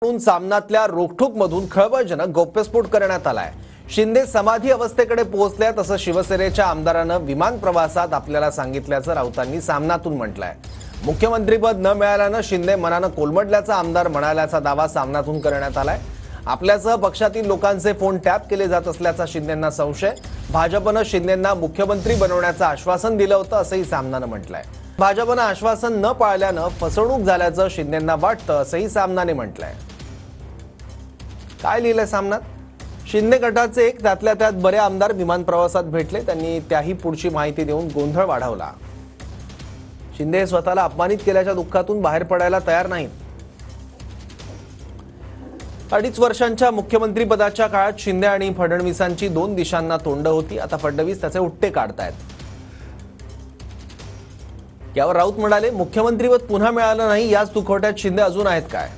म्हणून सामनातल्या रोखठोकमधून खळबळजनक गौप्यस्फोट करण्यात आलाय। शिंदे समाधी अवस्थेकडे पोहोचल्यात असं शिवसेनेच्या आमदारानं विमान प्रवासात आपल्याला सांगितल्याचं राऊतांनी सामनातून म्हटलंय। मुख्यमंत्रीपद न मिळाल्यानं शिंदे मनानं कोलमडल्याचा आमदार म्हणाल्याचा दावा सामनातून करण्यात आलाय। आपल्यासह पक्षातील लोकांचे फोन टॅप केले जात असल्याचा शिंदेंना संशय। भाजपनं शिंदेंना मुख्यमंत्री बनवण्याचं आश्वासन दिलं होतं असंही सामनानं म्हटलंय। भाजपनं आश्वासन न पाळल्यानं फसवणूक झाल्याचं शिंदेंना वाटतं असंही सामनाने म्हटलंय। काय लिहिलंय सामनात? शिंदे गटाचे एक त्यातल्या त्यात बरे आमदार विमान प्रवासात भेटले। त्यांनी त्याही पुढची माहिती देऊन गोंधळ वाढवला। शिंदे स्वतःला अपमानित केल्याच्या दुःखातून बाहेर पडायला तयार नाहीत। 2.5 वर्षांच्या मुख्यमंत्री पदाच्या काळात शिंदे आणि फडणवीसांची दोन दिशांना तोंड होती। आता फडणवीस त्याचे उट्टे काढतायत। यावर राऊत म्हणाले, मुख्यमंत्रीपद पुन्हा मिळालं नाही याच दुखवट्यात शिंदे अजून आहेत काय?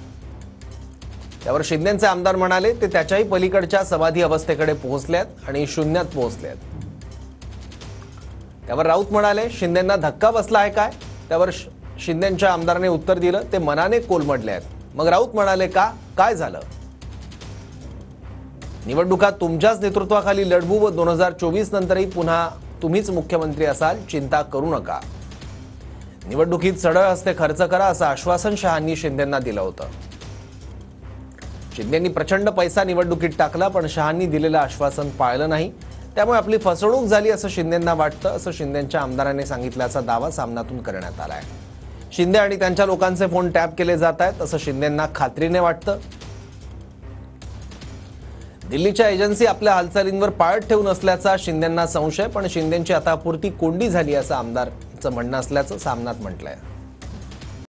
त्यावर शिंदेंचे आमदार म्हणाले, ते त्याच्याही पलीकडच्या समाधी अवस्थेकडे पोहोचलेत आणि शून्यात पोहोचलेत। त्यावर राऊत म्हणाले, शिंदेंना धक्का बसला आहे काय? त्यावर शिंदेंच्या आमदाराने उत्तर दिलं, ते मनाने कोलमडले आहेत। मग राऊत म्हणाले, काय झालं? निवडणुका तुमच्याच नेतृत्वाखाली लढवू व 2024 नंतरही पुन्हा तुम्हीच मुख्यमंत्री असाल, चिंता करू नका। निवडणुकीत सढळ हस्ते खर्च करा असं आश्वासन शहांनी शिंदेंना दिलं होतं। शिंदेंनी प्रचंड पैसा निवडणुकीत टाकला, पण शहांनी दिलेलं आश्वासन पाळलं नाही। त्यामुळे आपली फसवणूक झाली असं शिंदेंना वाटतं असं शिंदेंच्या आमदारांनी सांगितल्याचा दावा सामनातून करण्यात आलाय। शिंदे आणि त्यांच्या लोकांचे फोन टॅप केले जात आहेत असं शिंदेंना खात्रीने वाटतं। दिल्लीच्या एजन्सी आपल्या हालचालींवर पाळत ठेवून असल्याचा शिंदेंना संशय, पण शिंदेंची आता पुरती कोंडी झाली असं आमदारांचं म्हणणं असल्याचं सामनात म्हटलंय।